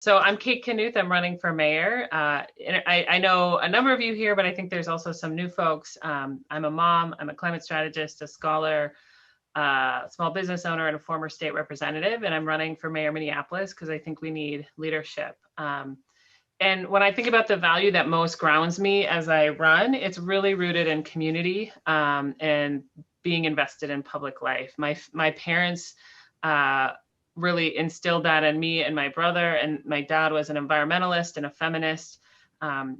So I'm Kate Knuth. I'm running for mayor. And I know a number of you here, but I think there's also some new folks. I'm a mom, I'm a climate strategist, a scholar, small business owner, and a former state representative. And I'm running for mayor Minneapolis because I think we need leadership. And when I think about the value that most grounds me as I run, it's really rooted in community and being invested in public life. My parents really instilled that in me and my brother. And my dad was an environmentalist and a feminist.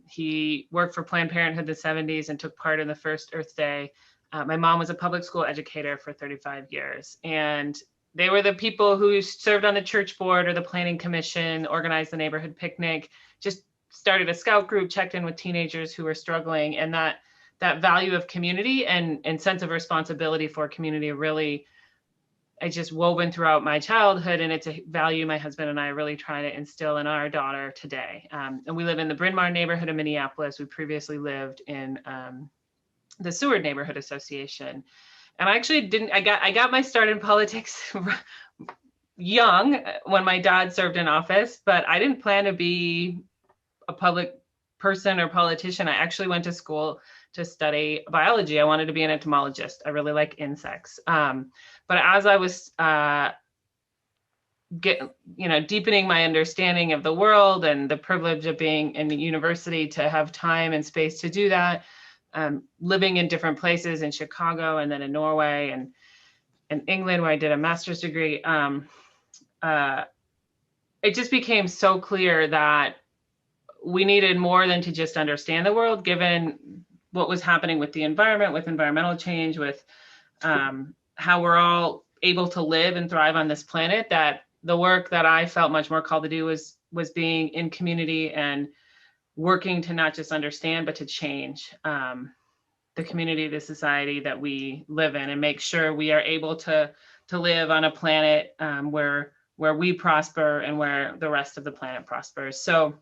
He worked for Planned Parenthood in the 70s and took part in the first Earth Day. My mom was a public school educator for 35 years. And they were the people who served on the church board or the planning commission, organized the neighborhood picnic, just started a scout group, checked in with teenagers who were struggling. And that value of community and sense of responsibility for community really, I just woven throughout my childhood, and it's a value my husband and I really try to instill in our daughter today. And we live in the Bryn Mawr neighborhood of Minneapolis. We previously lived in the Seward Neighborhood Association. And I actually I got my start in politics young when my dad served in office, but I didn't plan to be a public person or politician. I actually went to school to study biology. I wanted to be an entomologist. I really like insects. But as I was deepening my understanding of the world and the privilege of being in the university to have time and space to do that, living in different places in Chicago and then in Norway and in England where I did a master's degree, it just became so clear that we needed more than to just understand the world, given what was happening with the environment, with environmental change, with how we're all able to live and thrive on this planet, that the work that I felt much more called to do was being in community and working to not just understand, but to change the community, the society that we live in, and make sure we are able to live on a planet where we prosper and where the rest of the planet prospers. So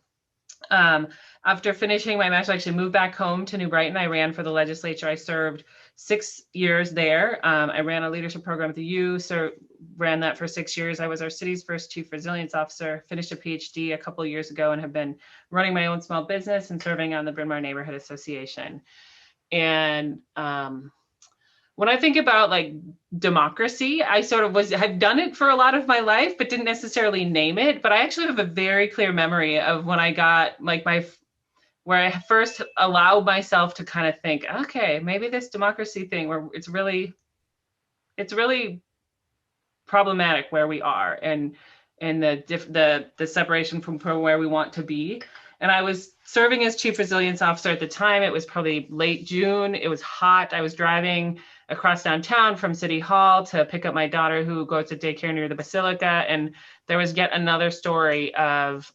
after finishing my master's, I actually moved back home to New Brighton. I ran for the legislature. I served 6 years there. I ran a leadership program at the U, so ran that for 6 years. I was our city's first chief resilience officer, finished a PhD a couple of years ago, and have been running my own small business and serving on the Bryn Mawr Neighborhood Association. And when I think about like democracy, I sort of had done it for a lot of my life, but didn't necessarily name it. But I actually have a very clear memory of when I got like where I first allowed myself to kind of think, okay, maybe this democracy thing where it's really problematic where we are and the separation from where we want to be. And I was serving as chief resilience officer at the time. It was probably late June. It was hot. I was driving across downtown from City Hall to pick up my daughter who goes to daycare near the Basilica. And there was yet another story of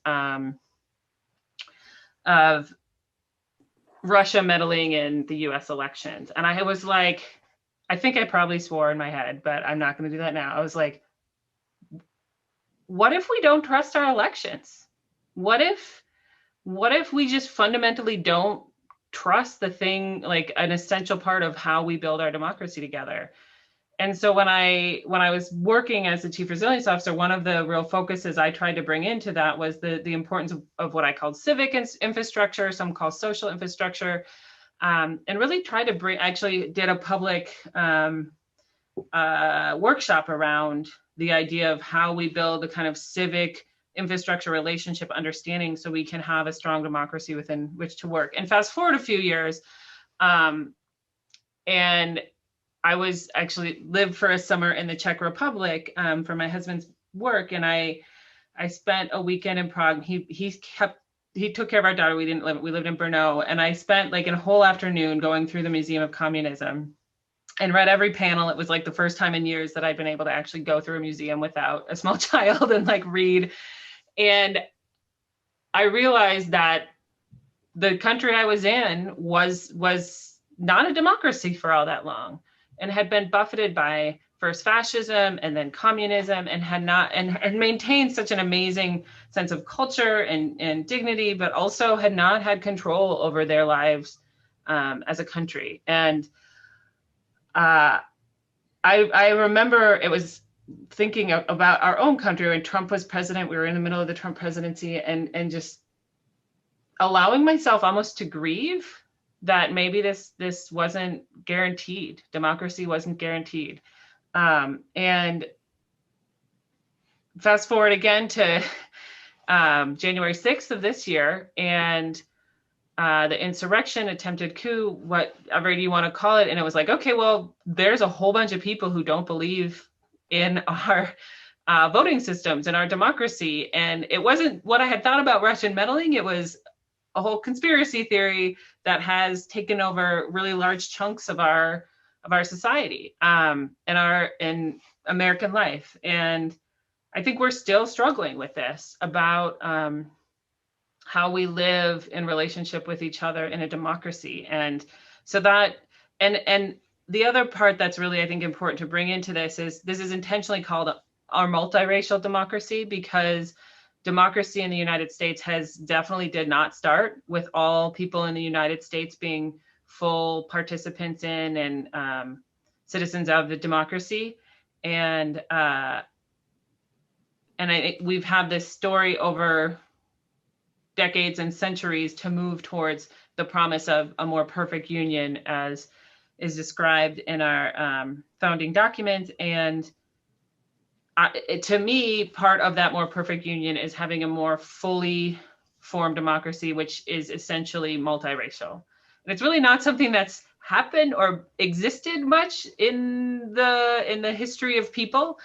Russia meddling in the US elections. And I was like, I think I probably swore in my head, but I'm not going to do that now. I was like, what if we don't trust our elections? What if we just fundamentally don't trust the thing, like an essential part of how we build our democracy together? And so when I was working as the chief resilience officer, one of the real focuses I tried to bring into that was the importance of what I called civic infrastructure, some call social infrastructure, and really tried to actually did a public workshop around the idea of how we build a kind of civic infrastructure relationship understanding so we can have a strong democracy within which to work. And fast forward a few years, and I was actually lived for a summer in the Czech Republic for my husband's work, and I spent a weekend in Prague. He took care of our daughter. We lived in Brno, and I spent like a whole afternoon going through the Museum of Communism and read every panel. It was like the first time in years that I'd been able to actually go through a museum without a small child and like read. And I realized that the country I was in was not a democracy for all that long, and had been buffeted by first fascism and then communism, and had not and maintained such an amazing sense of culture and dignity, but also had not had control over their lives as a country. And I remember it was thinking about our own country. When Trump was president, we were in the middle of the Trump presidency, and just allowing myself almost to grieve that maybe this wasn't guaranteed. Democracy wasn't guaranteed. And fast forward again to January 6th of this year, and the insurrection, attempted coup, whatever you want to call it. And it was like, okay, well, there's a whole bunch of people who don't believe in our voting systems and our democracy. And it wasn't what I had thought about Russian meddling. It was a whole conspiracy theory that has taken over really large chunks of our society, and in American life. And I think we're still struggling with this about how we live in relationship with each other in a democracy. And so that, and the other part that's really, I think, important to bring into this is intentionally called our multiracial democracy, because democracy in the United States definitely did not start with all people in the United States being full participants in and citizens of the democracy. And we've had this story over decades and centuries to move towards the promise of a more perfect union, as is described in our founding document. And to me, part of that more perfect union is having a more fully formed democracy, which is essentially multiracial. And it's really not something that's happened or existed much in the history of people.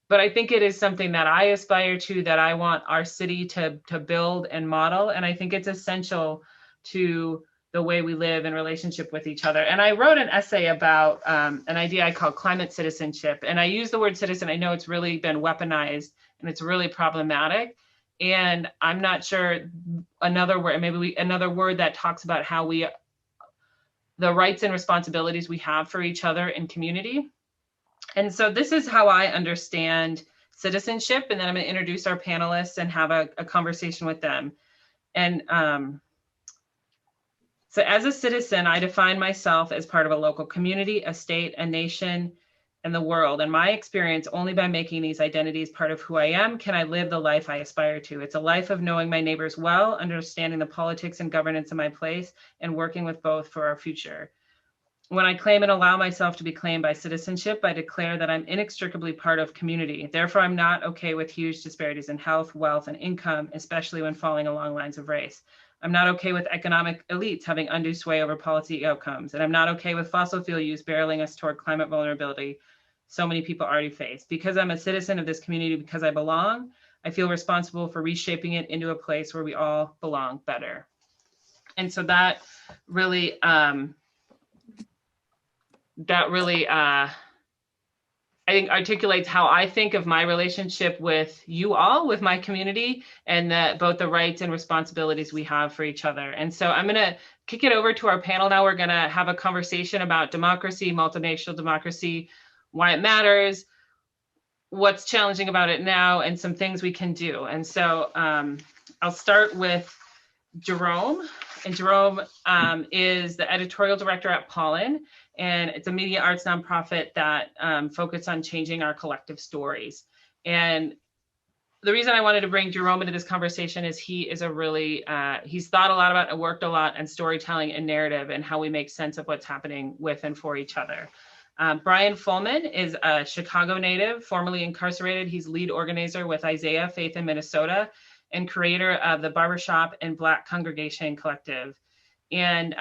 But I think it is something that I aspire to, that I want our city to build and model. And I think it's essential to the way we live in relationship with each other. And I wrote an essay about an idea I call climate citizenship. And I use the word citizen. I know it's really been weaponized and it's really problematic. And I'm not sure another word, another word that talks about how the rights and responsibilities we have for each other in community. And so this is how I understand citizenship. And then I'm going to introduce our panelists and have a conversation with them. And so as a citizen, I define myself as part of a local community, a state, a nation, and the world. In my experience, only by making these identities part of who I am can I live the life I aspire to. It's a life of knowing my neighbors well, understanding the politics and governance of my place, and working with both for our future. When I claim and allow myself to be claimed by citizenship, I declare that I'm inextricably part of community. Therefore, I'm not okay with huge disparities in health, wealth, and income, especially when falling along lines of race. I'm not okay with economic elites having undue sway over policy outcomes. And I'm not okay with fossil fuel use barreling us toward climate vulnerability so many people already face. Because I'm a citizen of this community, because I belong, I feel responsible for reshaping it into a place where we all belong better. And so that really, I think articulates how I think of my relationship with you all, with my community, and both the rights and responsibilities we have for each other. And so I'm going to kick it over to our panel now. We're going to have a conversation about democracy, multinational democracy, why it matters, what's challenging about it now, and some things we can do. And so I'll start with Jerome. And Jerome is the editorial director at Pollen. And it's a media arts nonprofit that focuses on changing our collective stories. And the reason I wanted to bring Jerome into this conversation is he is he's thought a lot about and worked a lot on storytelling and narrative and how we make sense of what's happening with and for each other. Brian Fullman is a Chicago native, formerly incarcerated. He's lead organizer with Isaiah Faith in Minnesota and creator of the Barbershop and Black Congregation Collective. And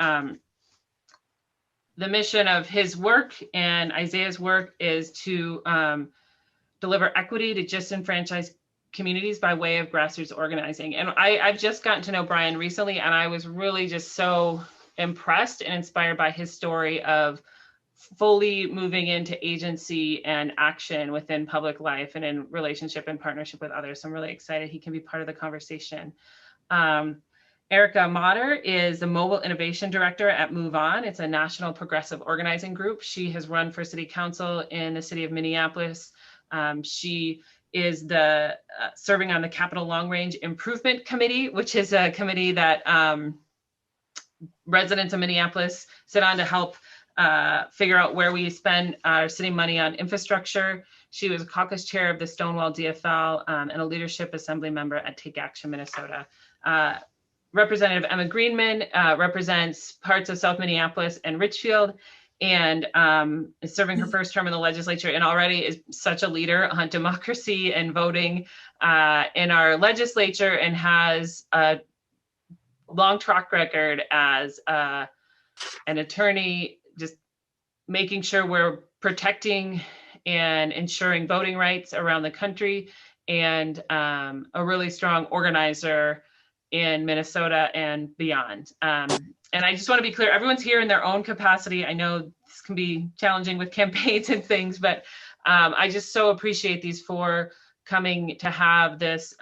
the mission of his work and Isaiah's work is to deliver equity to disenfranchised communities by way of grassroots organizing. And I've just gotten to know Brian recently, and I was really just so impressed and inspired by his story of fully moving into agency and action within public life and in relationship and partnership with others. So I'm really excited he can be part of the conversation. Erica Motter is the Mobile Innovation Director at Move On. It's a national progressive organizing group. She has run for city council in the city of Minneapolis. She is serving on the Capital Long Range Improvement Committee, which is a committee that residents of Minneapolis sit on to help figure out where we spend our city money on infrastructure. She was caucus chair of the Stonewall DFL and a leadership assembly member at Take Action Minnesota. Representative Emma Greenman represents parts of South Minneapolis and Richfield, and is serving her first term in the legislature, and already is such a leader on democracy and voting in our legislature, and has a long track record as an attorney, just making sure we're protecting and ensuring voting rights around the country, and a really strong organizer in Minnesota and beyond. And I just want to be clear, everyone's here in their own capacity. I know this can be challenging with campaigns and things, but I just so appreciate these four coming to have this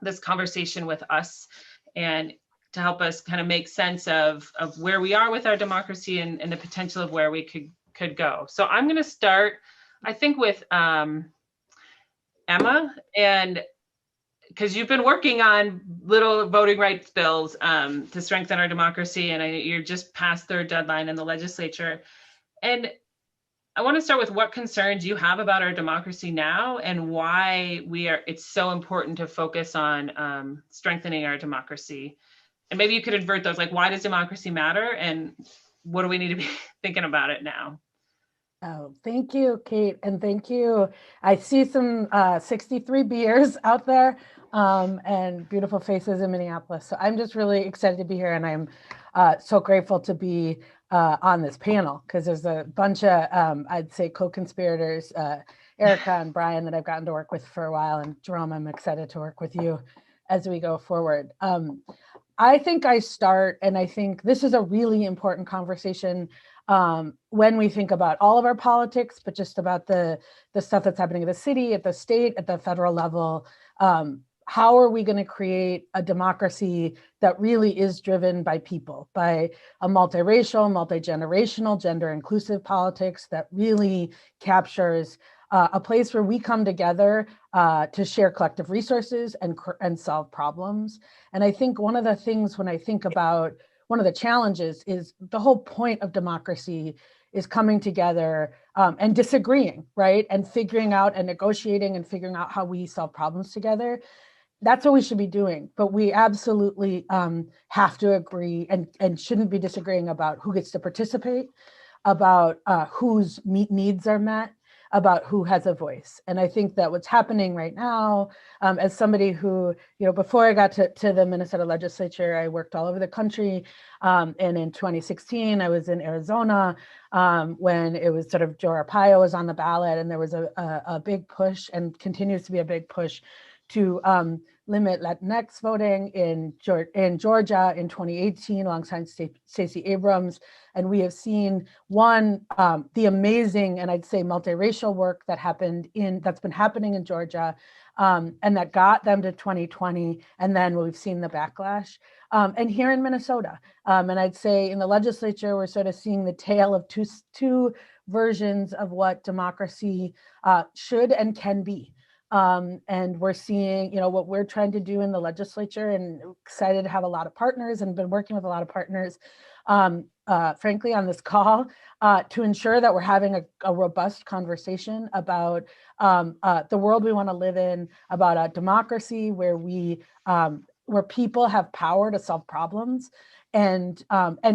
this conversation with us, and to help us kind of make sense of where we are with our democracy, and the potential of where we could go. So I'm going to start, I think, with Emma, and because you've been working on little voting rights bills to strengthen our democracy, and you're just past their deadline in the legislature. And I want to start with what concerns you have about our democracy now, and why it's so important to focus on strengthening our democracy. And maybe you could invert those, like, why does democracy matter, and what do we need to be thinking about it now? Oh, thank you, Kate, and thank you. I see some 63 beers out there and beautiful faces in Minneapolis. So I'm just really excited to be here, and I'm so grateful to be on this panel, because there's a bunch of, I'd say, co-conspirators, Erica and Brian, that I've gotten to work with for a while, and Jerome, I'm excited to work with you as we go forward. I think I start, and I think this is a really important conversation when we think about all of our politics, but just about the stuff that's happening at the city, at the state, at the federal level. How are we going to create a democracy that really is driven by people, by a multiracial, multi-generational, gender inclusive politics that really captures a place where we come together to share collective resources and solve problems. And I think one of the things, when I think about one of the challenges, is the whole point of democracy is coming together and disagreeing, right? And figuring out and negotiating and figuring out how we solve problems together. That's what we should be doing. But we absolutely have to agree and shouldn't be disagreeing about who gets to participate, about whose needs are met, about who has a voice. And I think that what's happening right now, as somebody who, before I got to the Minnesota legislature, I worked all over the country. And in 2016, I was in Arizona when it was sort of Joe Arpaio was on the ballot, and there was a big push, and continues to be a big push, to limit Latinx voting in Georgia in 2018 alongside Stacey Abrams. And we have seen the amazing, and I'd say multiracial work that's been happening in Georgia, and that got them to 2020. And then we've seen the backlash. And here in Minnesota, and I'd say in the legislature, we're sort of seeing the tale of two versions of what democracy should and can be. And we're seeing, what we're trying to do in the legislature, and excited to have a lot of partners, and been working with a lot of partners, frankly, on this call, to ensure that we're having a robust conversation about the world we want to live in, about a democracy where people have power to solve problems, and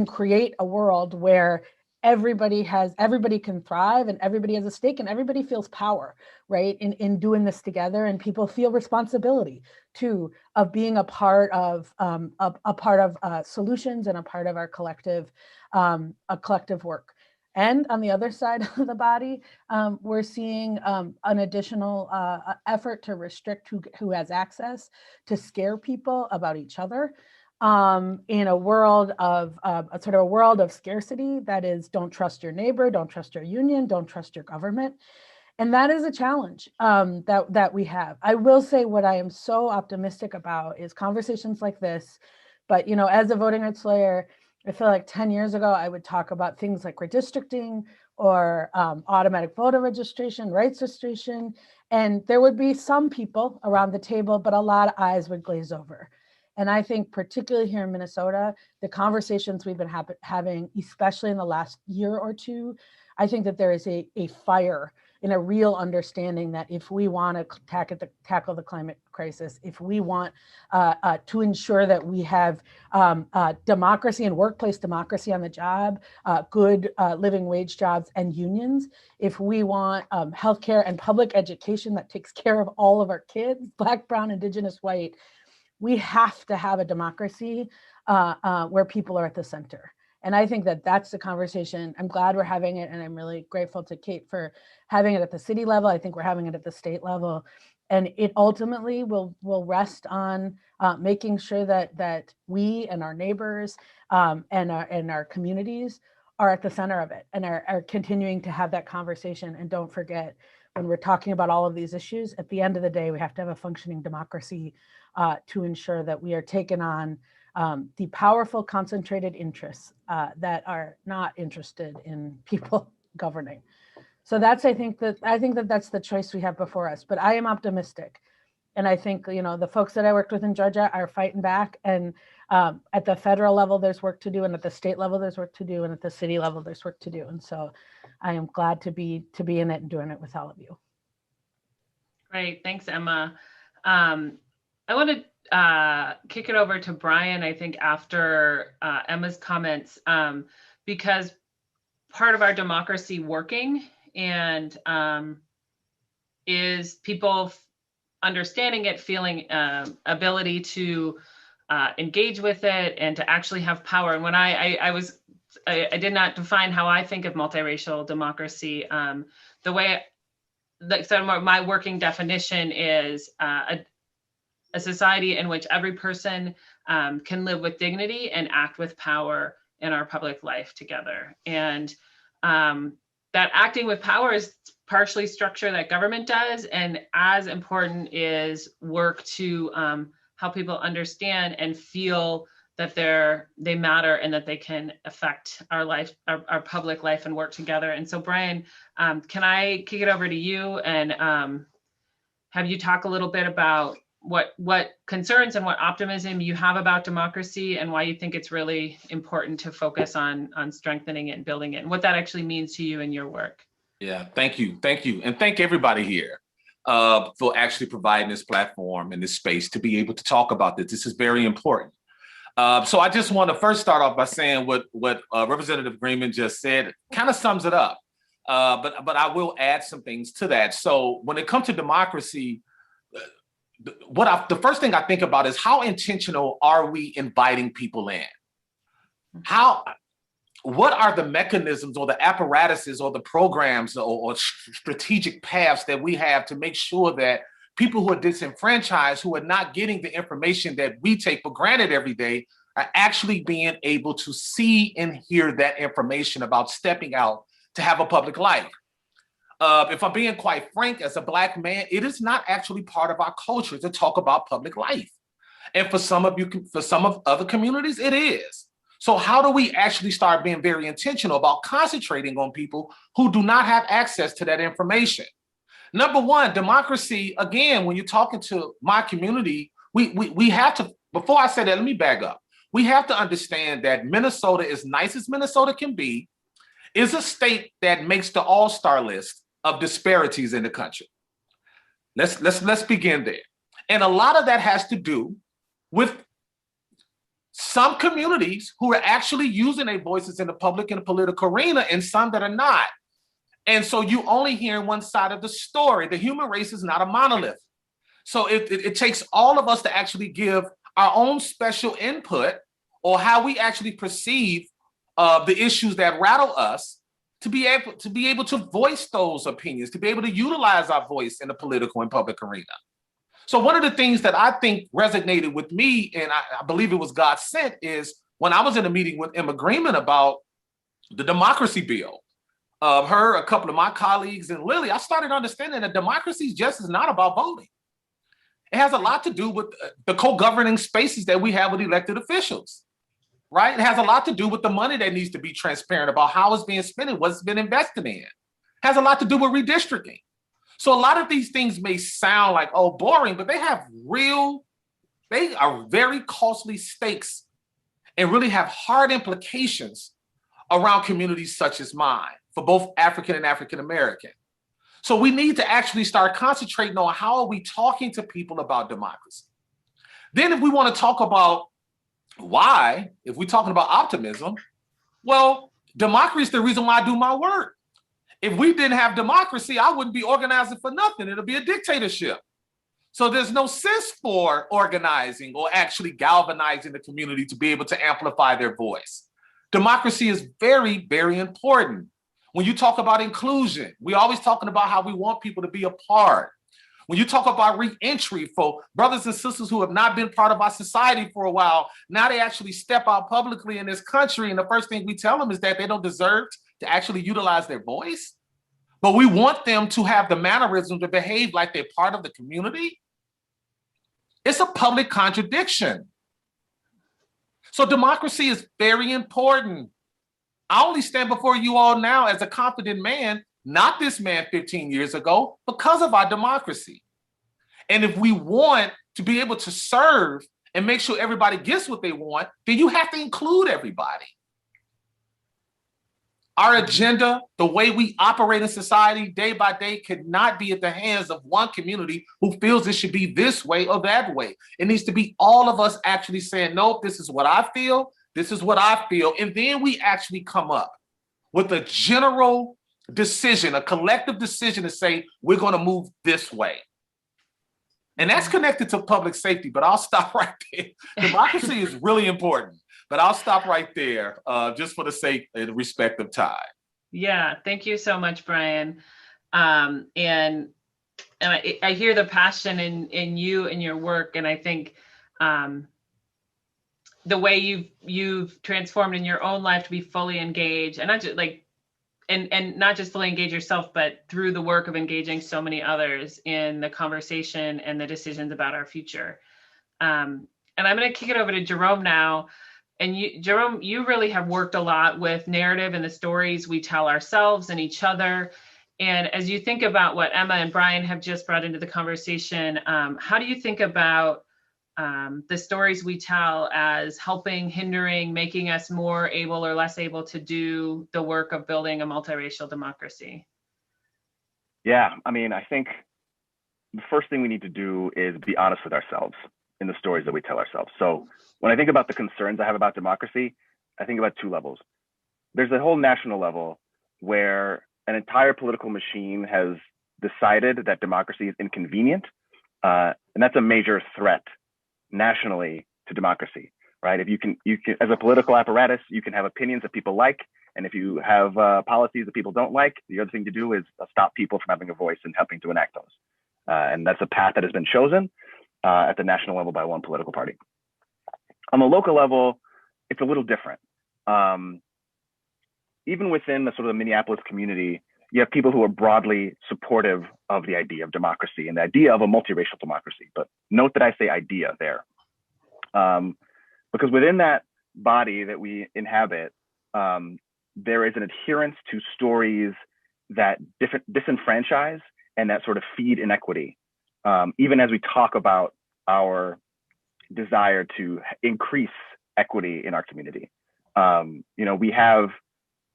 create a world where everybody can thrive, and everybody has a stake, and everybody feels power, right, in doing this together, and people feel responsibility too of being a part of solutions, and a part of our collective work. And on the other side of the body, we're seeing an additional effort to restrict who has access, to scare people about each other. In a world of a world of scarcity, that is, don't trust your neighbor, don't trust your union, don't trust your government. And that is a challenge that we have. I will say, what I am so optimistic about is conversations like this. But, as a voting rights lawyer, I feel like 10 years ago, I would talk about things like redistricting, or automatic voter registration, rights registration, and there would be some people around the table, but a lot of eyes would glaze over. And I think, particularly here in Minnesota, the conversations we've been having, especially in the last year or two, I think that there is a fire in a real understanding that if we want to tackle the climate crisis, if we want to ensure that we have democracy and workplace democracy on the job, good living wage jobs and unions, if we want healthcare and public education that takes care of all of our kids, Black, Brown, Indigenous, white, we have to have a democracy where people are at the center. And I think that that's the conversation. I'm glad we're having it, and I'm really grateful to Kate for having it at the city level. I think we're having it at the state level. And it ultimately will rest on making sure that we and our neighbors and our communities are at the center of it and are continuing to have that conversation. And don't forget, when we're talking about all of these issues, at the end of the day, we have to have a functioning democracy to ensure that we are taking on the powerful concentrated interests that are not interested in people governing. So that's, I think that that's the choice we have before us, but I am optimistic. And I think, the folks that I worked with in Georgia are fighting back, and at the federal level, there's work to do, and at the state level, there's work to do, and at the city level, there's work to do. And so I am glad to be in it and doing it with all of you. Great, thanks, Emma. I want to kick it over to Brian, I think, after Emma's comments, because part of our democracy working and is people understanding it, feeling ability to engage with it and to actually have power. And when I did not define how I think of multiracial democracy, the way so my working definition is a society in which every person can live with dignity and act with power in our public life together. And that acting with power is partially structure that government does, and as important is work to help people understand and feel that they matter and that they can affect our life, our public life, and work together. And so, Brian, can I kick it over to you and have you talk a little bit about what concerns and what optimism you have about democracy and why you think it's really important to focus on strengthening it and building it, and what that actually means to you in your work? Yeah, thank you. And thank everybody here for actually providing this platform and this space to be able to talk about this. This is very important. So I just want to first start off by saying what Representative Greenman just said kind of sums it up. But I will add some things to that. So when it comes to democracy, the first thing I think about is how intentional are we inviting people in? What are the mechanisms or the apparatuses or the programs or strategic paths that we have to make sure that people who are disenfranchised, who are not getting the information that we take for granted every day, are actually being able to see and hear that information about stepping out to have a public life? If I'm being quite frank, as a Black man, it is not actually part of our culture to talk about public life. And for some of other communities, it is. So how do we actually start being very intentional about concentrating on people who do not have access to that information? Number one, democracy, again, when you're talking to my community, we have to, before I say that, let me back up. We have to understand that Minnesota, as nice as Minnesota can be, is a state that makes the all-star list of disparities in the country. Let's begin there. And a lot of that has to do with some communities who are actually using their voices in the public and the political arena, and some that are not. And so you only hear one side of the story. The human race is not a monolith. So it takes all of us to actually give our own special input or how we actually perceive the issues that rattle us to be able to voice those opinions, to be able to utilize our voice in the political and public arena. So one of the things that I think resonated with me, and I believe it was God sent, is when I was in a meeting with Emma Greenman about the democracy bill, her, a couple of my colleagues, and Lily, I started understanding that democracy just is not about voting. It has a lot to do with the co-governing spaces that we have with elected officials, right? It has a lot to do with the money that needs to be transparent about how it's being spent and what's been invested in. It has a lot to do with redistricting. So a lot of these things may sound like, oh, boring, but they are very costly stakes and really have hard implications around communities such as mine, for both African and African American. So we need to actually start concentrating on how are we talking to people about democracy. Then if we want to talk about why, if we're talking about optimism, well, democracy is the reason why I do my work. If we didn't have democracy, I wouldn't be organizing for nothing. It'll be a dictatorship. So there's no sense for organizing or actually galvanizing the community to be able to amplify their voice. Democracy is very, very important. When you talk about inclusion, we're always talking about how we want people to be a part. When you talk about re-entry for brothers and sisters who have not been part of our society for a while, now they actually step out publicly in this country, and the first thing we tell them is that they don't deserve to actually utilize their voice. But we want them to have the mannerism to behave like they're part of the community. It's a public contradiction. So democracy is very important. I only stand before you all now as a confident man, not this man 15 years ago, because of our democracy. And if we want to be able to serve and make sure everybody gets what they want, then you have to include everybody. Our agenda, the way we operate in society day by day, could not be at the hands of one community who feels it should be this way or that way. It needs to be all of us actually saying, nope, this is what I feel, this is what I feel. And then we actually come up with a general decision, a collective decision to say, we're going to move this way. And that's connected to public safety, but I'll stop right there. Democracy is really important, but I'll stop right there just for the sake and respect of time. Yeah, thank you so much, Brian. And I hear the passion in you and your work, and I think the way you've transformed in your own life to be fully engaged, and not just like, and not just fully engage yourself, but through the work of engaging so many others in the conversation and the decisions about our future. And I'm going to kick it over to Jerome now. And you, Jerome, you really have worked a lot with narrative and the stories we tell ourselves and each other. And as you think about what Emma and Brian have just brought into the conversation, how do you think about the stories we tell as helping, hindering, making us more able or less able to do the work of building a multiracial democracy? Yeah, I mean, I think the first thing we need to do is be honest with ourselves in the stories that we tell ourselves. So when I think about the concerns I have about democracy, I think about two levels. There's a whole national level where an entire political machine has decided that democracy is inconvenient, and that's a major threat nationally to democracy, right? If you can, as a political apparatus, you can have opinions that people like, and if you have policies that people don't like, the other thing to do is stop people from having a voice and helping to enact those. And that's a path that has been chosen at the national level by one political party. On the local level, it's a little different. Even within the sort of the Minneapolis community, you have people who are broadly supportive of the idea of democracy and the idea of a multiracial democracy. But note that I say idea there, because within that body that we inhabit, there is an adherence to stories that disenfranchise and that sort of feed inequity. Even as we talk about our desire to increase equity in our community, we have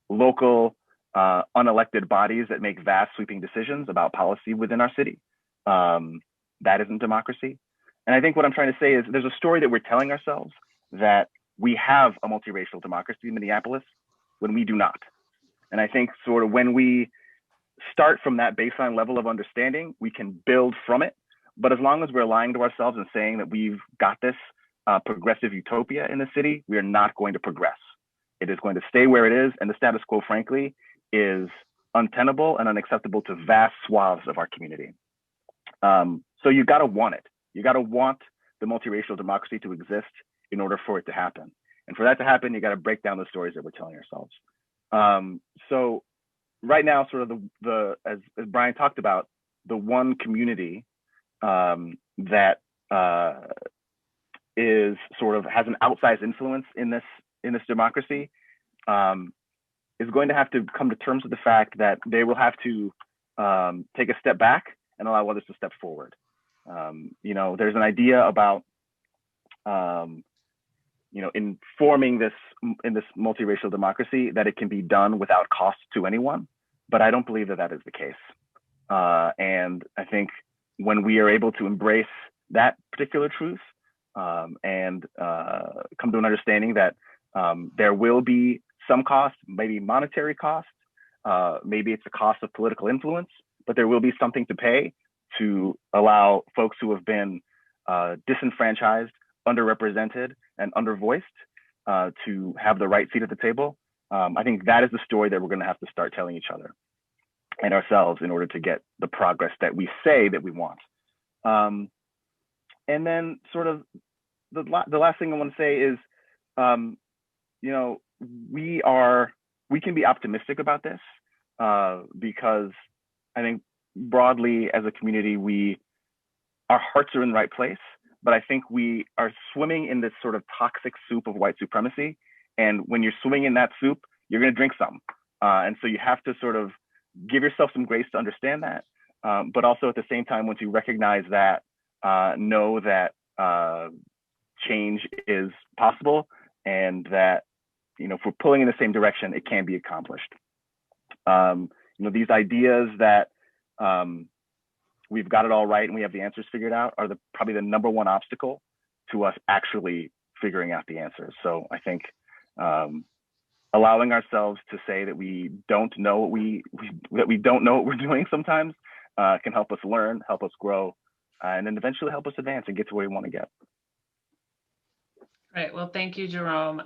local unelected bodies that make vast sweeping decisions about policy within our city. That isn't democracy. And I think what I'm trying to say is there's a story that we're telling ourselves that we have a multiracial democracy in Minneapolis when we do not. And I think sort of when we start from that baseline level of understanding, we can build from it. But as long as we're lying to ourselves and saying that we've got this progressive utopia in the city, we are not going to progress. It is going to stay where it is. And the status quo, frankly, is untenable and unacceptable to vast swaths of our community. So you got to want it. You got to want the multiracial democracy to exist in order for it to happen. And for that to happen, you got to break down the stories that we're telling ourselves. So right now, sort of as Brian talked about, the one community that is sort of has an outsized influence in this democracy is going to have to come to terms with the fact that they will have to take a step back and allow others to step forward. There's an idea about in forming this multiracial democracy that it can be done without cost to anyone, but I don't believe that is the case. And I think when we are able to embrace that particular truth and come to an understanding that there will be some cost, maybe monetary cost, maybe it's a cost of political influence, but there will be something to pay to allow folks who have been disenfranchised, underrepresented, and undervoiced to have the right seat at the table. I think that is the story that we're going to have to start telling each other and ourselves in order to get the progress that we say that we want. And then sort of the last thing I want to say is, you know, we can be optimistic about this because I think broadly as a community, our hearts are in the right place, but I think we are swimming in this sort of toxic soup of white supremacy. And when you're swimming in that soup, you're going to drink some. And so you have to sort of give yourself some grace to understand that. But also at the same time, once you recognize that, know that change is possible and that, you know, if we're pulling in the same direction, it can be accomplished. You know, these ideas that we've got it all right and we have the answers figured out are probably the number one obstacle to us actually figuring out the answers. So I think allowing ourselves to say that we don't know what we don't know what we're doing sometimes can help us learn, help us grow, and then eventually help us advance and get to where we want to get. Right. Well, thank you, Jerome.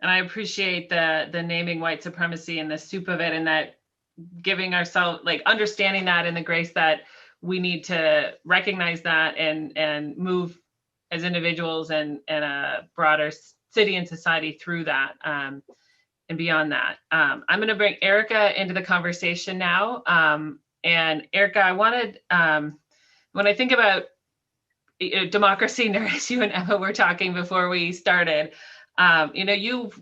And I appreciate the naming white supremacy and the soup of it, and that giving ourselves, like, understanding that and the grace that we need to recognize that and move as individuals and a broader city and society through that and beyond that. I'm going to bring Erica into the conversation now. And Erica, I wanted, when I think about democracy nerds, you and Emma were talking before we started, you know, you've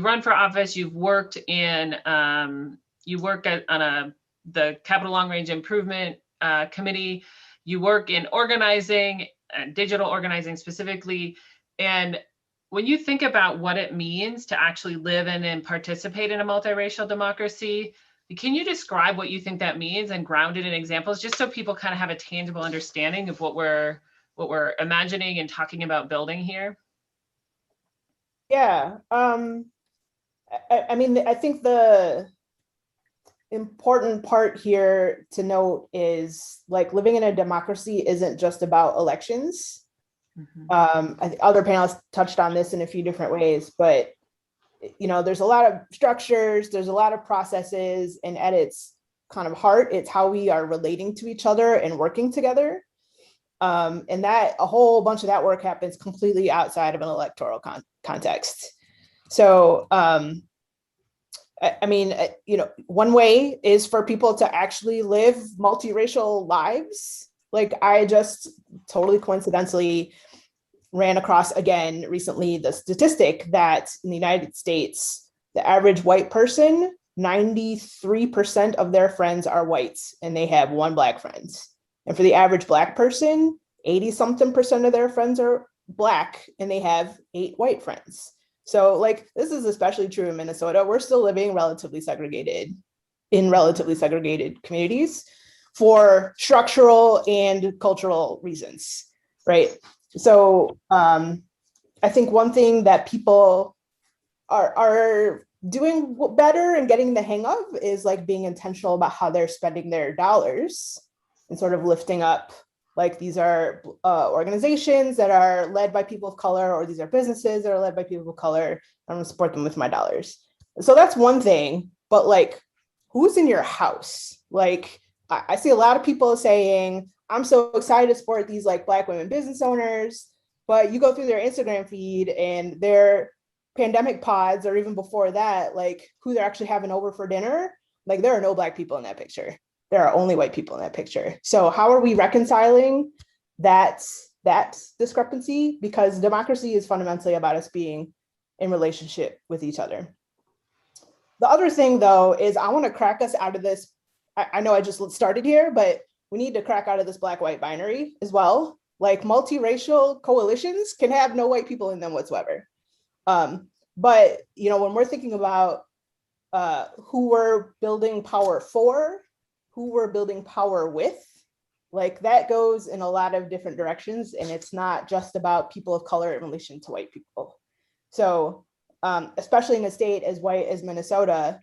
run for office, you've worked in, you work on the Capital Long Range Improvement Committee, you work in organizing, digital organizing specifically. And when you think about what it means to actually live in and participate in a multiracial democracy, can you describe what you think that means and ground it in examples, just so people kind of have a tangible understanding of what we're imagining and talking about building here? Yeah, I mean, I think the important part here to note is, like, living in a democracy isn't just about elections. I think other panelists touched on this in a few different ways, but, you know, there's a lot of structures, there's a lot of processes, and at its kind of heart, it's how we are relating to each other and working together. And that a whole bunch of that work happens completely outside of an electoral context. So, I mean, you know, one way is for people to actually live multiracial lives. Like, I just totally coincidentally ran across again recently the statistic that in the United States, the average white person, 93% of their friends are whites and they have one Black friend. And for the average Black person, 80-something% of their friends are Black and they have 8 white friends. So, like, this is especially true in Minnesota. We're still living in relatively segregated communities for structural and cultural reasons, right? So I think one thing that people are doing better and getting the hang of is, like, being intentional about how they're spending their dollars and sort of lifting up, like, these are organizations that are led by people of color, or these are businesses that are led by people of color. I'm gonna support them with my dollars. So that's one thing, but, like, who's in your house? Like, I see a lot of people saying, I'm so excited to support these, like, Black women business owners, but you go through their Instagram feed and their pandemic pods, or even before that, like, who they're actually having over for dinner, like, there are no Black people in that picture. There are only white people in that picture. So how are we reconciling that discrepancy? Because democracy is fundamentally about us being in relationship with each other. The other thing, though, is I want to crack us out of this. I know I just started here, but we need to crack out of this Black-white binary as well. Like, multiracial coalitions can have no white people in them whatsoever. But, you know, when we're thinking about who we're building power for, who we're building power with, like that goes in a lot of different directions, and it's not just about people of color in relation to white people. So especially in a state as white as Minnesota,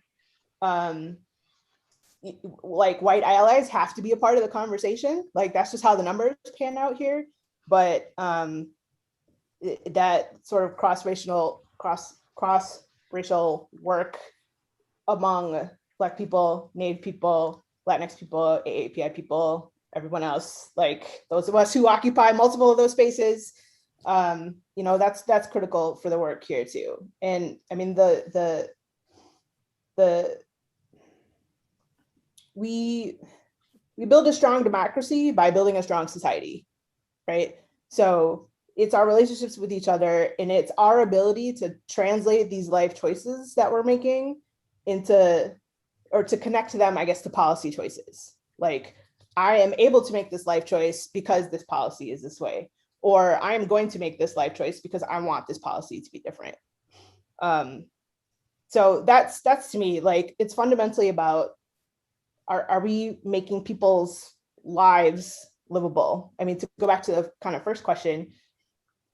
like white allies have to be a part of the conversation. Like that's just how the numbers pan out here. But that sort of cross-racial work among Black people, Native people, Latinx people, AAPI people, everyone else, like those of us who occupy multiple of those spaces, you know, that's critical for the work here too. And I mean, we build a strong democracy by building a strong society, right? So it's our relationships with each other, and it's our ability to translate these life choices that we're making into, or to connect to them, I guess, to policy choices. Like, I am able to make this life choice because this policy is this way, or I am going to make this life choice because I want this policy to be different. So that's to me, like, it's fundamentally about, are we making people's lives livable? I mean, to go back to the kind of first question,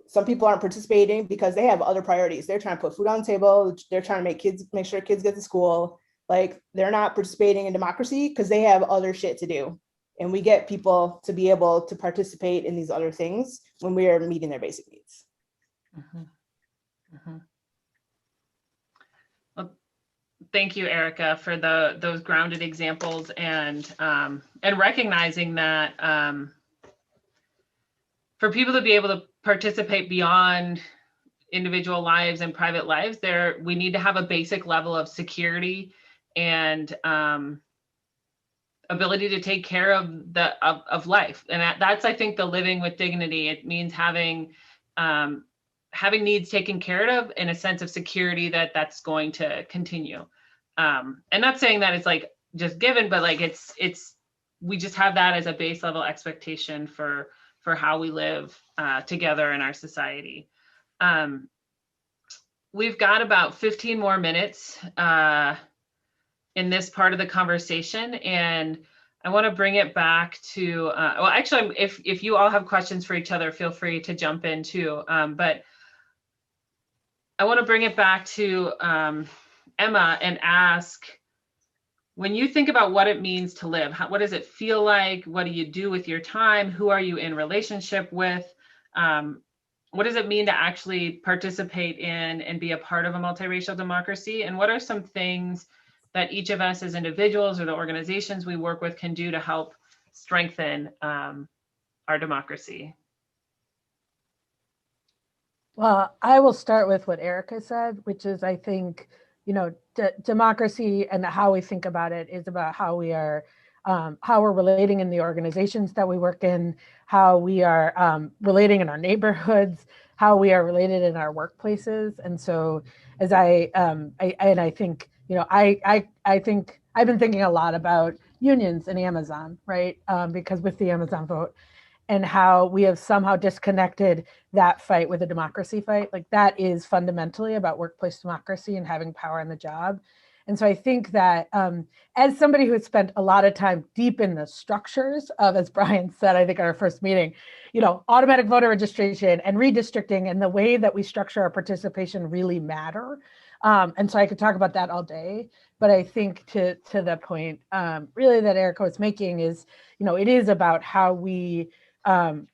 some people aren't participating because they have other priorities. They're trying to put food on the table. They're trying to make sure kids get to school. Like, they're not participating in democracy because they have other shit to do. And we get people to be able to participate in these other things when we are meeting their basic needs. Mm-hmm. Mm-hmm. Well, thank you, Erica, for those grounded examples and recognizing that for people to be able to participate beyond individual lives and private lives, we need to have a basic level of security and ability to take care of life. And that's, I think, the living with dignity. It means having needs taken care of in a sense of security that's going to continue. And not saying that it's like just given, but like we just have that as a base level expectation for how we live together in our society. We've got about 15 more minutes in this part of the conversation, and I want to bring it back to, well, actually, if you all have questions for each other, feel free to jump in too. But I want to bring it back to Emma and ask, when you think about what it means to live, what does it feel like? What do you do with your time? Who are you in relationship with? What does it mean to actually participate in and be a part of a multiracial democracy? And what are some things that each of us as individuals or the organizations we work with can do to help strengthen our democracy? Well, I will start with what Erica said, which is, I think, you know, democracy and how we think about it is about how we are, how we're relating in the organizations that we work in, how we are relating in our neighborhoods, how we are related in our workplaces. And so, as I think, you know, I think I've been thinking a lot about unions in Amazon, right? Because with the Amazon vote, and how we have somehow disconnected that fight with a democracy fight. Like, that is fundamentally about workplace democracy and having power in the job. And so I think that as somebody who has spent a lot of time deep in the structures of, as Brian said, I think at our first meeting, you know, automatic voter registration and redistricting and the way that we structure our participation really matter. And so I could talk about that all day. But I think to the point really that Erica was making is, you know, it is about how we are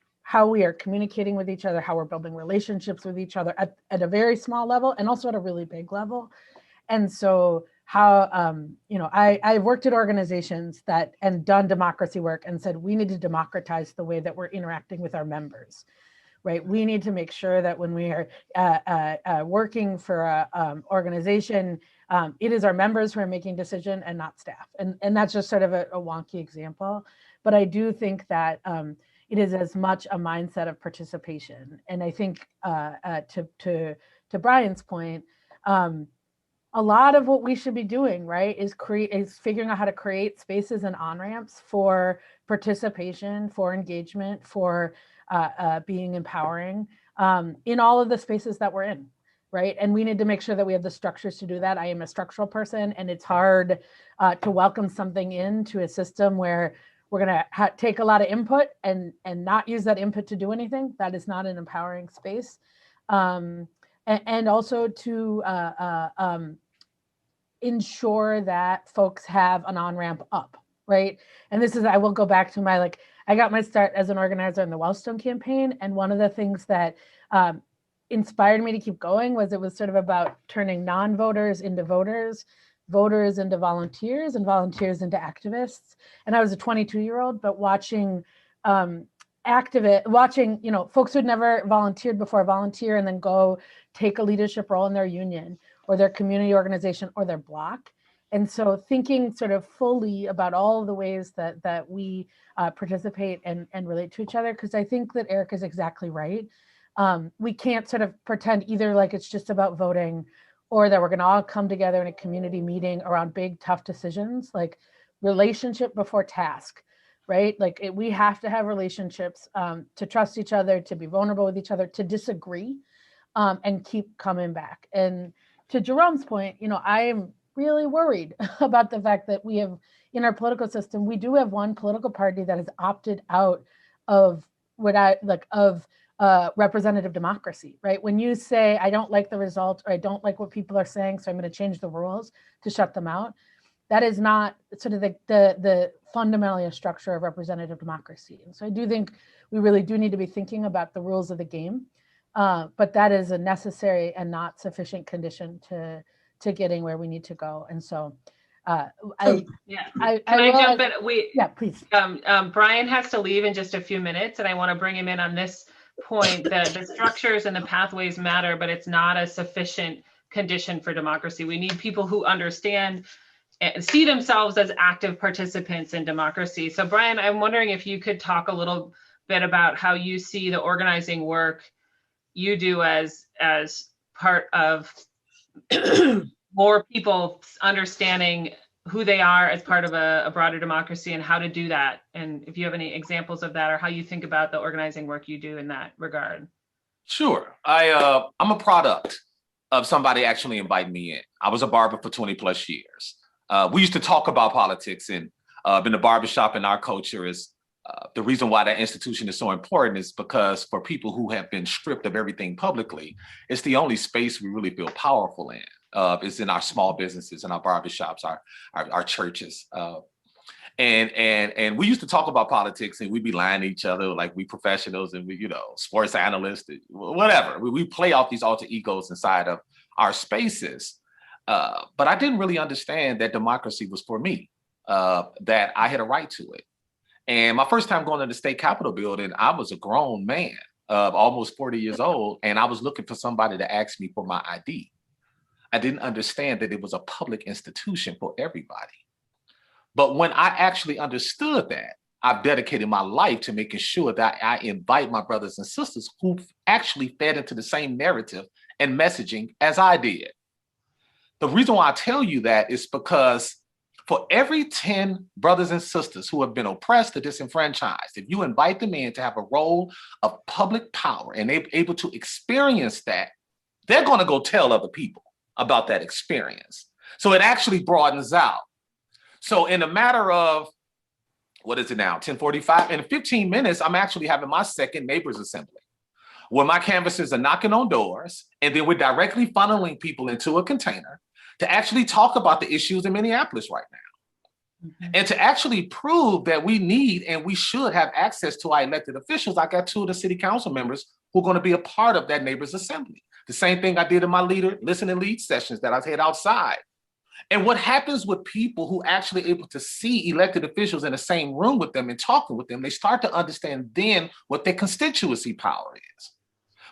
communicating with each other, how we're building relationships with each other at a very small level and also at a really big level. And so how, you know, I've worked at organizations that and done democracy work and said, we need to democratize the way that we're interacting with our members, right? We need to make sure that when we are working for an organization, it is our members who are making decision and not staff. And that's just sort of a wonky example. But I do think that it is as much a mindset of participation. And I think to Brian's point, a lot of what we should be doing, right, is figuring out how to create spaces and on-ramps for participation, for engagement, for being empowering in all of the spaces that we're in. right? And we need to make sure that we have the structures to do that. I am a structural person, and it's hard to welcome something into a system where we're going to take a lot of input and not use that input to do anything. That is not an empowering space. And also to ensure that folks have an on-ramp up, right? And this is, I will go back to my, I got my start as an organizer in the Wellstone campaign. And one of the things that inspired me to keep going was it was sort of about turning non-voters into voters, voters into volunteers, and volunteers into activists. And I was a 22-year-old, but watching folks who'd never volunteered before volunteer and then go take a leadership role in their union or their community organization or their block. And so thinking sort of fully about all of the ways that we participate and relate to each other, because I think that Eric is exactly right. We can't sort of pretend either like it's just about voting or that we're going to all come together in a community meeting around big, tough decisions, like relationship before task, right? We have to have relationships to trust each other, to be vulnerable with each other, to disagree, and keep coming back. And to Jerome's point, I am really worried about the fact that we have, in our political system, we do have one political party that has opted out of representative democracy, right? When you say, I don't like the result, or I don't like what people are saying, so I'm going to change the rules to shut them out, that is not sort of the fundamentally a structure of representative democracy. And so I do think we really do need to be thinking about the rules of the game, but that is a necessary and not sufficient condition to getting where we need to go. And so Can I jump in? Yeah, please. Brian has to leave in just a few minutes, and I want to bring him in on this point that the structures and the pathways matter, but it's not a sufficient condition for democracy. We need people who understand and see themselves as active participants in democracy. So Brian, I'm wondering if you could talk a little bit about how you see the organizing work you do as part of more people understanding who they are as part of a broader democracy and how to do that. And if you have any examples of that or how you think about the organizing work you do in that regard. Sure. I'm a product of somebody actually inviting me in. I was a barber for 20 plus years. We used to talk about politics, and in the barbershop in our culture is the reason why that institution is so important is because for people who have been stripped of everything publicly, it's the only space we really feel powerful in. It's in our small businesses, in our barbershops, our churches. And we used to talk about politics, and we'd be lying to each other like we professionals and we, sports analysts, whatever. We play off these alter egos inside of our spaces. But I didn't really understand that democracy was for me, that I had a right to it. And my first time going to the state capitol building, I was a grown man, almost 40 years old, and I was looking for somebody to ask me for my ID. I didn't understand that it was a public institution for everybody. But when I actually understood that, I've dedicated my life to making sure that I invite my brothers and sisters who actually fed into the same narrative and messaging as I did. The reason why I tell you that is because for every 10 brothers and sisters who have been oppressed or disenfranchised, if you invite them in to have a role of public power and they're able to experience that, they're going to go tell other people about that experience. So it actually broadens out. So in a matter of, what is it now, 10:45? In 15 minutes, I'm actually having my second neighbors assembly where my canvassers are knocking on doors, and then we're directly funneling people into a container to actually talk about the issues in Minneapolis right now. Mm-hmm. And to actually prove that we need and we should have access to our elected officials. I got 2 of the city council members who are going to be a part of that neighbors assembly. The same thing I did in my listen and lead sessions that I had outside. And what happens with people who actually able to see elected officials in the same room with them and talking with them, they start to understand then what their constituency power is.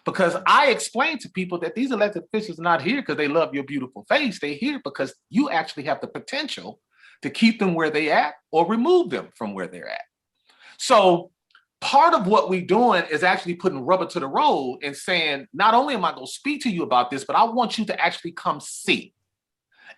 Because I explain to people that these elected officials are not here because they love your beautiful face. They're here because you actually have the potential to keep them where they at or remove them from where they're at. So part of what we're doing is actually putting rubber to the road and saying, not only am I going to speak to you about this, but I want you to actually come see.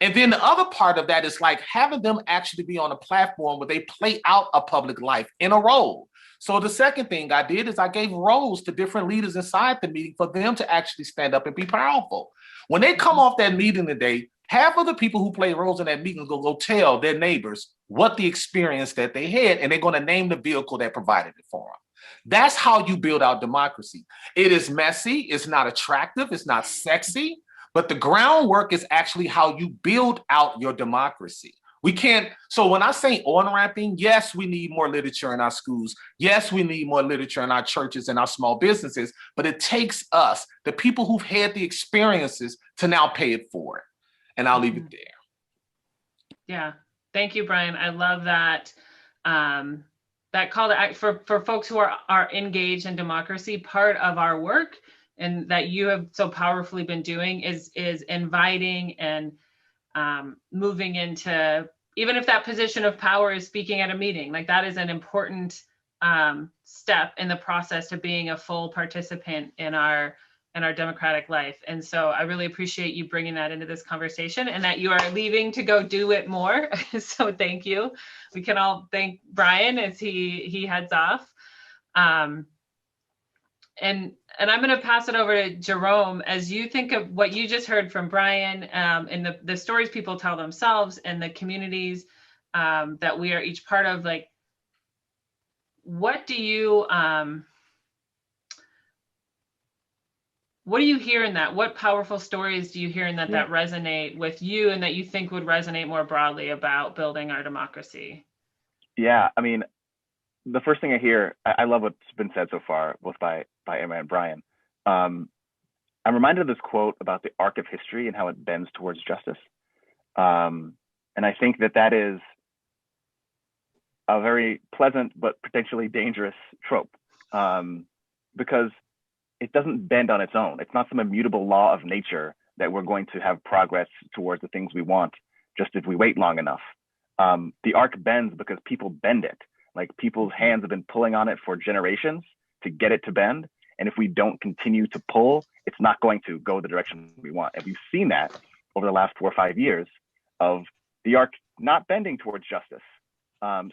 And then the other part of that is like having them actually be on a platform where they play out a public life in a role. So the second thing I did is I gave roles to different leaders inside the meeting for them to actually stand up and be powerful. When they come off that meeting today, half of the people who play roles in that meeting go tell their neighbors what the experience that they had, and they're going to name the vehicle that provided it for them. That's how you build out democracy. It is messy, it's not attractive, it's not sexy, but the groundwork is actually how you build out your democracy. We can't, so when I say on-ramping, yes, we need more literature in our schools. Yes, we need more literature in our churches and our small businesses, but it takes us, the people who've had the experiences, to now pay it forward. And I'll leave it there. Yeah, thank you, Brian. I love that. That call to act for folks who are engaged in democracy. Part of our work, and that you have so powerfully been doing, is inviting and moving into, even if that position of power is speaking at a meeting, like that is an important step in the process to being a full participant in our democratic life. And so I really appreciate you bringing that into this conversation, and that you are leaving to go do it more. So thank you. We can all thank Brian as he heads off. And I'm going to pass it over to Jerome. As you think of what you just heard from Brian, and the stories people tell themselves and the communities that we are each part of, like, what do you hear in that? What powerful stories do you hear in that that resonate with you, and that you think would resonate more broadly about building our democracy? Yeah, I mean, the first thing I hear, I love what's been said so far, both by Emma and Brian. I'm reminded of this quote about the arc of history and how it bends towards justice. And I think that is a very pleasant but potentially dangerous trope, because it doesn't bend on its own. It's not some immutable law of nature that we're going to have progress towards the things we want just if we wait long enough. The arc bends because people bend it. Like, people's hands have been pulling on it for generations to get it to bend. And if we don't continue to pull, it's not going to go the direction we want. And we've seen that over the last 4 or 5 years of the arc not bending towards justice.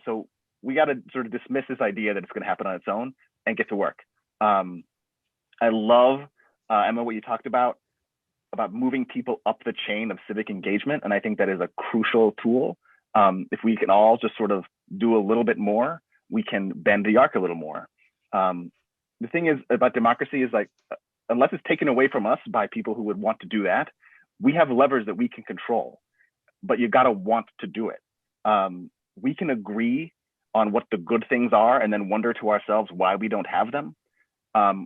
So we got to sort of dismiss this idea that it's going to happen on its own and get to work. I love, Emma, what you talked about moving people up the chain of civic engagement. And I think that is a crucial tool. If we can all just sort of do a little bit more, we can bend the arc a little more. The thing is about democracy is, like, unless it's taken away from us by people who would want to do that, we have levers that we can control, but you got to want to do it. We can agree on what the good things are and then wonder to ourselves why we don't have them.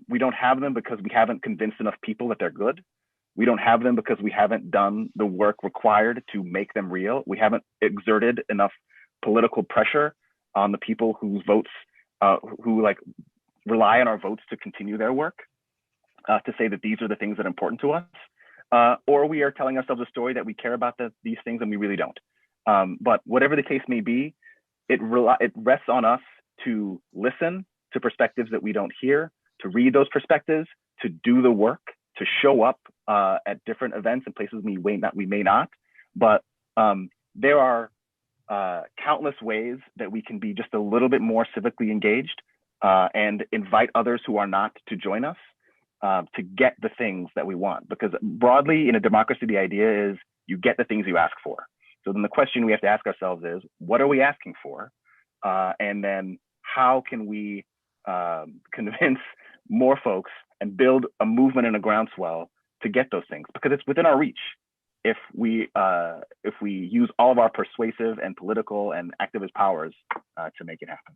We don't have them because we haven't convinced enough people that they're good. We don't have them because we haven't done the work required to make them real. We haven't exerted enough political pressure on the people whose votes, who rely on our votes to continue their work, to say that these are the things that are important to us. Or we are telling ourselves a story that we care about these things and we really don't. But whatever the case may be, it rests on us to listen to perspectives that we don't hear, to read those perspectives, to do the work, to show up at different events and places we may not. But there are countless ways that we can be just a little bit more civically engaged and invite others who are not to join us to get the things that we want. Because broadly in a democracy, the idea is you get the things you ask for. So then the question we have to ask ourselves is, what are we asking for? And then how can we convince more folks and build a movement and a groundswell to get those things? Because it's within our reach. If we use all of our persuasive and political and activist powers to make it happen.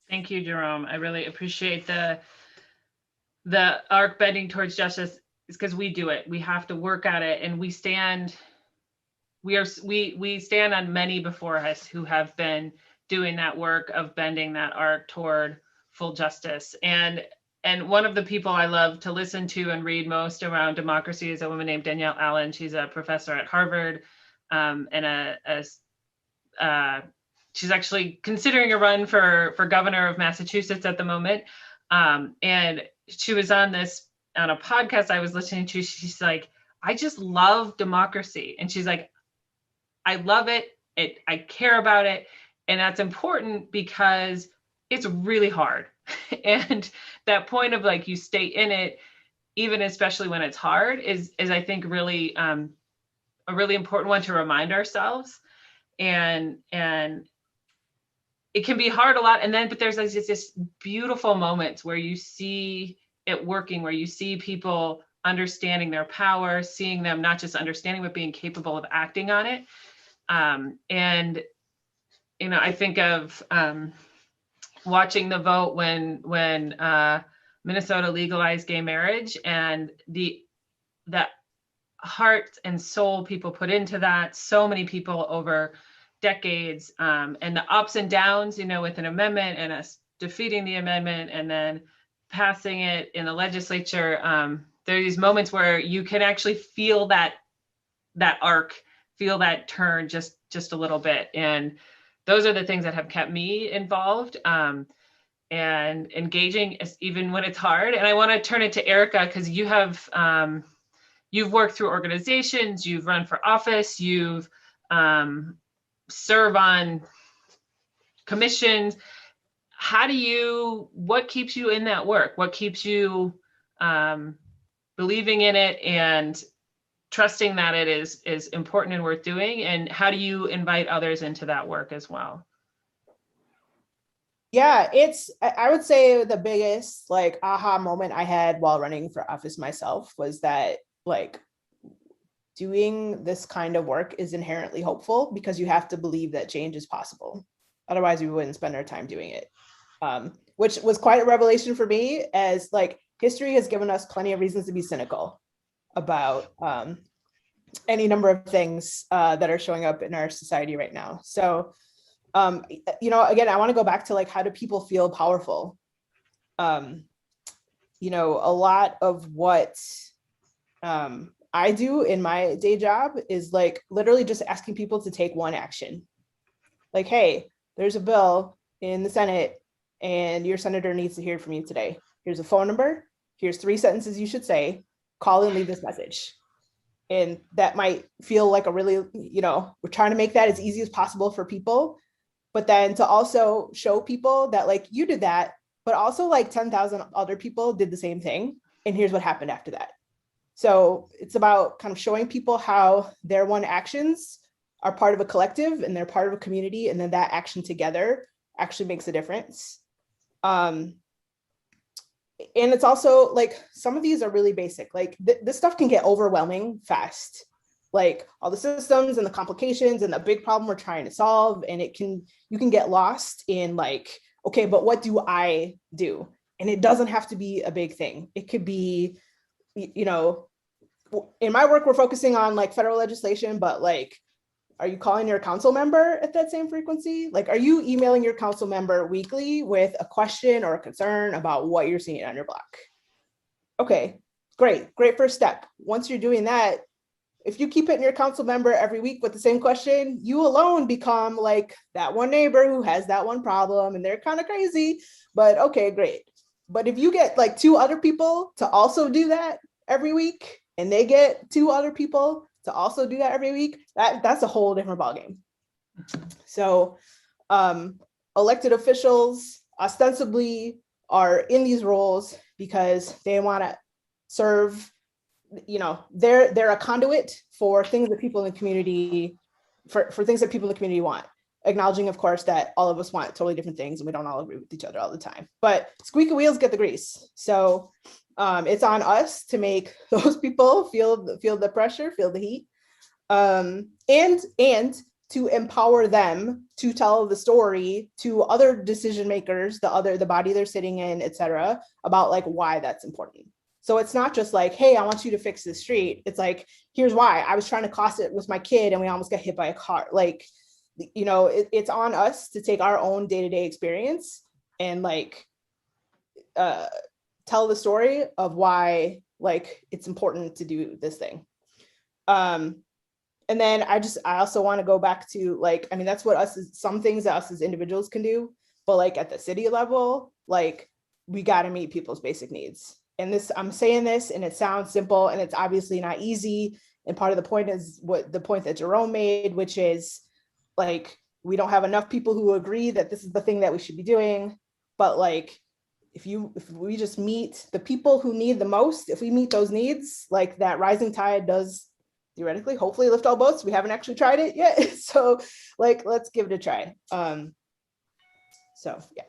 Thank you, Jerome. I really appreciate the arc bending towards justice, is because we do it. We have to work at it, and we stand on many before us who have been doing that work of bending that arc toward full justice. And one of the people I love to listen to and read most around democracy is a woman named Danielle Allen. She's a professor at Harvard, and she's actually considering a run for governor of Massachusetts at the moment. And she was on a podcast I was listening to. She's like, I just love democracy. And she's like, I love it. I care about it. And that's important because it's really hard. And that point of like, you stay in it, even especially when it's hard, is I think really a really important one to remind ourselves. And it can be hard a lot. And then, but there's like this beautiful moments where you see it working, where you see people understanding their power, seeing them not just understanding, but being capable of acting on it. And, you know, I think of watching the vote when Minnesota legalized gay marriage, and that heart and soul people put into that, so many people over decades, and the ups and downs, you know, with an amendment and us defeating the amendment and then passing it in the legislature. There are these moments where you can actually feel that arc, feel that turn just a little bit. And those are the things that have kept me involved and engaging, even when it's hard. And I want to turn it to Erica, because you have you've worked through organizations, you've run for office, you've serve on commissions. What keeps you in that work? What keeps you believing in it and trusting that it is important and worth doing? And how do you invite others into that work as well? Yeah, I would say the biggest like aha moment I had while running for office myself was that like doing this kind of work is inherently hopeful, because you have to believe that change is possible. Otherwise, we wouldn't spend our time doing it. Which was quite a revelation for me, as like history has given us plenty of reasons to be cynical about any number of things that are showing up in our society right now. So, you know, again, I want to go back to like, how do people feel powerful? You know, a lot of what I do in my day job is like literally just asking people to take one action. Like, hey, there's a bill in the Senate and your senator needs to hear from you today. Here's a phone number. Here's 3 sentences you should say. Call and leave this message. And that might feel like a really, you know, we're trying to make that as easy as possible for people. But then to also show people that like you did that, but also like 10,000 other people did the same thing. And here's what happened after that. So it's about kind of showing people how their one actions are part of a collective and they're part of a community. And then that action together actually makes a difference. And it's also like, some of these are really basic. Like this stuff can get overwhelming fast. Like all the systems and the complications and the big problem we're trying to solve. And you can get lost in like, okay, but what do I do? And it doesn't have to be a big thing. It could be, you know, in my work, we're focusing on like federal legislation, but like, are you calling your council member at that same frequency? Like, are you emailing your council member weekly with a question or a concern about what you're seeing on your block? Okay, great first step. Once you're doing that, if you keep hitting your council member every week with the same question, you alone become like that one neighbor who has that one problem and they're kind of crazy, but okay, great. But if you get like 2 other people to also do that every week, and they get 2 other people to also do that every week, that's a whole different ballgame. So elected officials ostensibly are in these roles because they want to serve, you know, they're a conduit for things that people in the community, for things that people in the community want. Acknowledging, of course, that all of us want totally different things and we don't all agree with each other all the time. But squeaky wheels get the grease. So it's on us to make those people feel the pressure, feel the heat, and to empower them to tell the story to other decision makers, the body they're sitting in, et cetera, about like why that's important. So it's not just like, hey, I want you to fix this street. It's like, here's why. I was trying to cross it with my kid and we almost got hit by a car. Like, you know, it's on us to take our own day-to-day experience and like tell the story of why like it's important to do this thing. And then I also want to go back to like, I mean, that's what some things that us as individuals can do, but like at the city level, like we got to meet people's basic needs. And this, I'm saying this and it sounds simple and it's obviously not easy. And part of the point is the point that Jerome made, which is like, we don't have enough people who agree that this is the thing that we should be doing. but like, if we just meet the people who need the most, if we meet those needs, like that rising tide does theoretically, hopefully lift all boats. We haven't actually tried it yet. So like, let's give it a try. So yeah.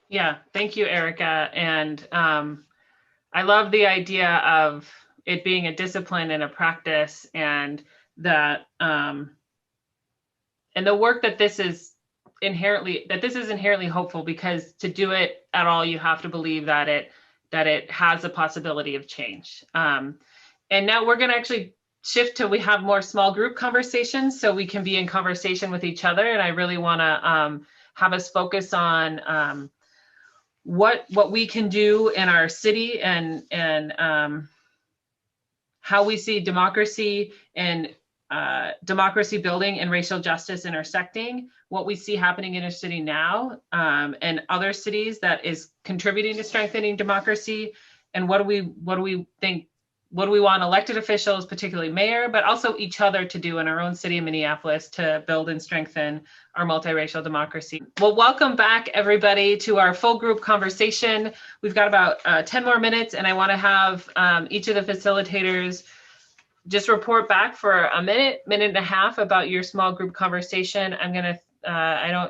Yeah, thank you, Erica. And I love the idea of it being a discipline and a practice, and that and the work that this is inherently hopeful, because to do it at all, you have to believe that it has a possibility of change. And now we're going to actually shift to, we have more small group conversations, so we can be in conversation with each other. And I really want to have us focus on what we can do in our city, and how we see democracy and democracy building and racial justice intersecting, what we see happening in our city now, and other cities that is contributing to strengthening democracy, and what do we think, what do we want elected officials, particularly mayor, but also each other, to do in our own city of Minneapolis to build and strengthen our multiracial democracy. Well, welcome back everybody to our full group conversation. We've got about 10 more minutes, and I want to have each of the facilitators just report back for a minute and a half about your small group conversation. I'm gonna,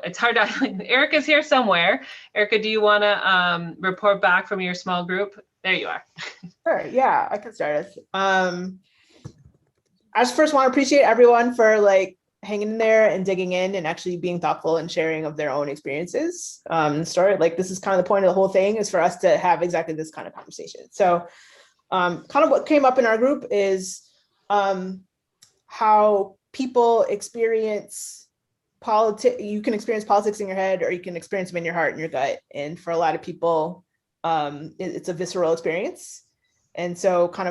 it's hard to, Erica's here somewhere. Erica, do you wanna report back from your small group? There you are. Sure, yeah, I can start us. I just first want to appreciate everyone for like hanging in there and digging in and actually being thoughtful and sharing of their own experiences. Story, like this is kind of the point of the whole thing, is for us to have exactly this kind of conversation. So kind of what came up in our group is how people experience politics. You can experience politics in your head, or you can experience them in your heart and your gut. And for a lot of people, it's a visceral experience. And so kind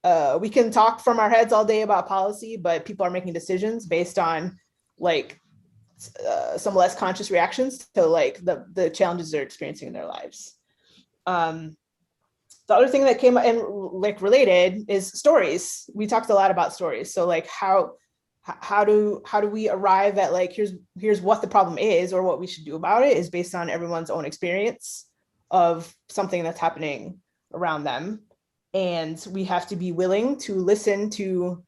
of we can talk from our heads all day about policy, but people are making decisions based on like some less conscious reactions to like the challenges they're experiencing in their lives. The other thing that came and like related is stories. We talked a lot about stories. So like how do we arrive at like, here's what the problem is, or what we should do about it, is based on everyone's own experience of something that's happening around them. And we have to be willing to listen to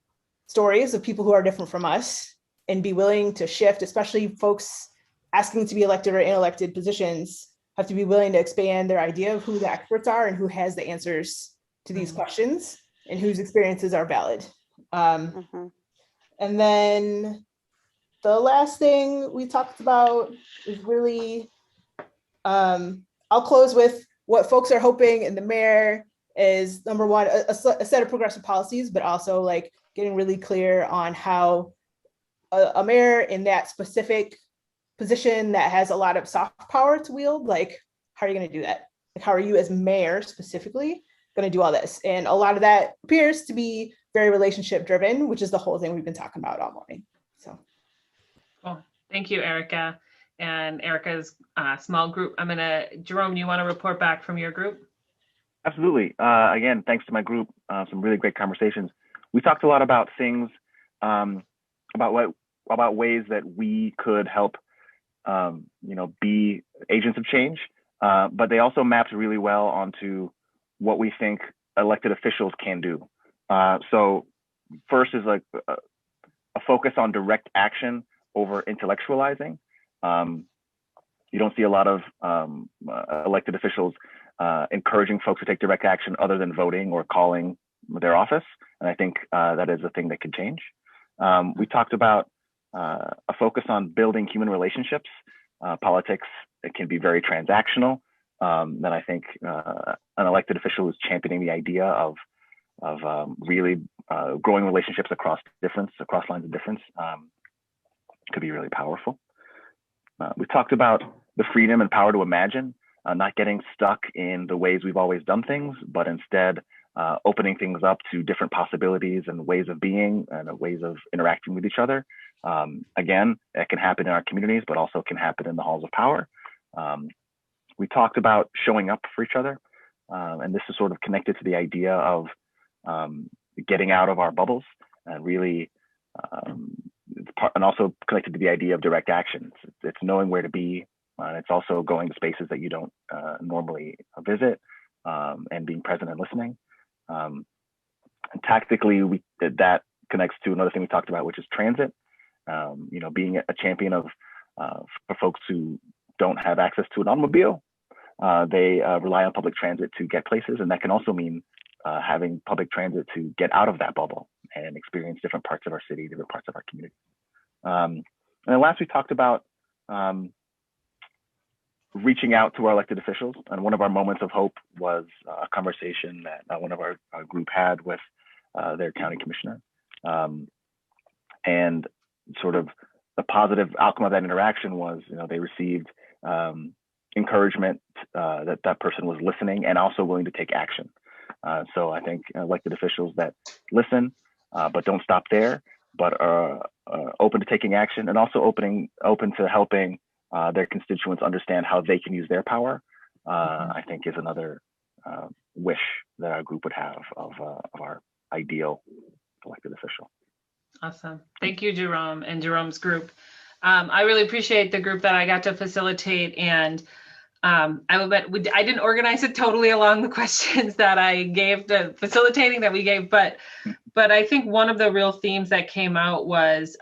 stories of people who are different from us, and be willing to shift, especially folks asking to be elected or in elected positions, have to be willing to expand their idea of who the experts are and who has the answers to these questions and whose experiences are valid. And then the last thing we talked about is really, I'll close with what folks are hoping in the mayor is, number one, a set of progressive policies, but also like getting really clear on how a mayor in that specific position that has a lot of soft power to wield, like how are you going to do that? Like how are you as mayor specifically going to do all this? And a lot of that appears to be very relationship driven, which is the whole thing we've been talking about all morning. So Cool. Thank you, Erica. And Erica's small group. Jerome, you want to report back from your group? Absolutely. Again, thanks to my group, some really great conversations. We talked a lot about things, about ways that we could help, be agents of change. But they also mapped really well onto what we think elected officials can do. So first is like a focus on direct action over intellectualizing. You don't see a lot of elected officials encouraging folks to take direct action other than voting or calling their office. And I think that is a thing that could change. We talked about a focus on building human relationships. Politics, it can be very transactional. Then I think an elected official who's championing the idea of really growing relationships across lines of difference could be really powerful. We talked about the freedom and power to imagine, not getting stuck in the ways we've always done things, but instead opening things up to different possibilities and ways of being and ways of interacting with each other. Again, it can happen in our communities, but also can happen in the halls of power. We talked about showing up for each other. And this is sort of connected to the idea of getting out of our bubbles and really, and also connected to the idea of direct action. It's knowing where to be And it's also going to spaces that you don't normally visit, and being present and listening. And tactically, that connects to another thing we talked about, which is transit. Being a champion of for folks who don't have access to an automobile, they rely on public transit to get places, and that can also mean having public transit to get out of that bubble and experience different parts of our city, different parts of our community. And then last, we talked about reaching out to our elected officials. And one of our moments of hope was a conversation that one of our group had with their county commissioner. And sort of the positive outcome of that interaction was, they received encouragement that that person was listening and also willing to take action. So I think elected officials that listen, but don't stop there, but are open to taking action, and also open to helping their constituents understand how they can use their power, I think is another wish that our group would have of our ideal elected official. Awesome. Thank you, Jerome, and Jerome's group. I really appreciate the group that I got to facilitate, and I didn't organize it totally along the questions that I gave, the facilitating that we gave, but I think one of the real themes that came out was,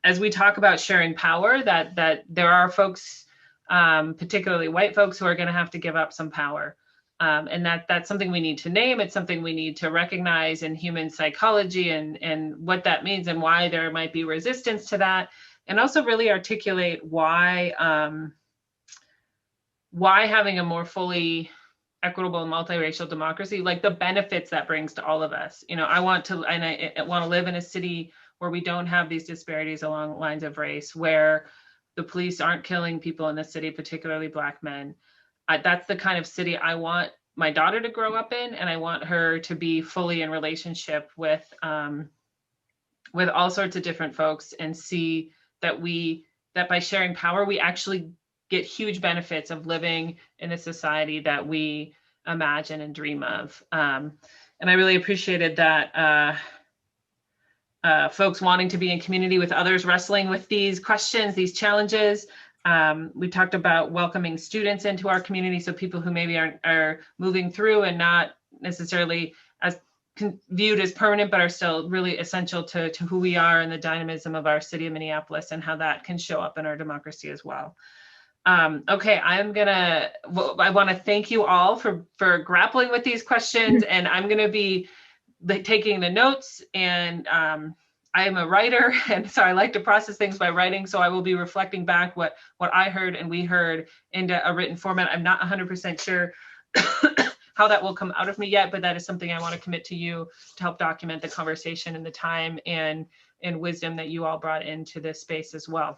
as we talk about sharing power, that there are folks, particularly white folks, who are going to have to give up some power. And that's something we need to name. It's something we need to recognize in human psychology and what that means and why there might be resistance to that. And also really articulate why having a more fully equitable and multiracial democracy, like the benefits that brings to all of us. I want to live in a city where we don't have these disparities along lines of race, where the police aren't killing people in the city, particularly Black men. That's the kind of city I want my daughter to grow up in, and I want her to be fully in relationship with all sorts of different folks, and see that by sharing power, we actually get huge benefits of living in a society that we imagine and dream of. And I really appreciated that folks wanting to be in community with others, wrestling with these questions, these challenges. We talked about welcoming students into our community, so people who maybe are moving through and not necessarily as viewed as permanent, but are still really essential to who we are and the dynamism of our city of Minneapolis, and how that can show up in our democracy as well. Okay, I want to thank you all for grappling with these questions, and I'm going to be taking the notes, and I am a writer, and so I like to process things by writing. So I will be reflecting back what I heard and we heard into a written format. I'm not 100% sure how that will come out of me yet, but that is something I want to commit to you to help document the conversation and the time and wisdom that you all brought into this space as well.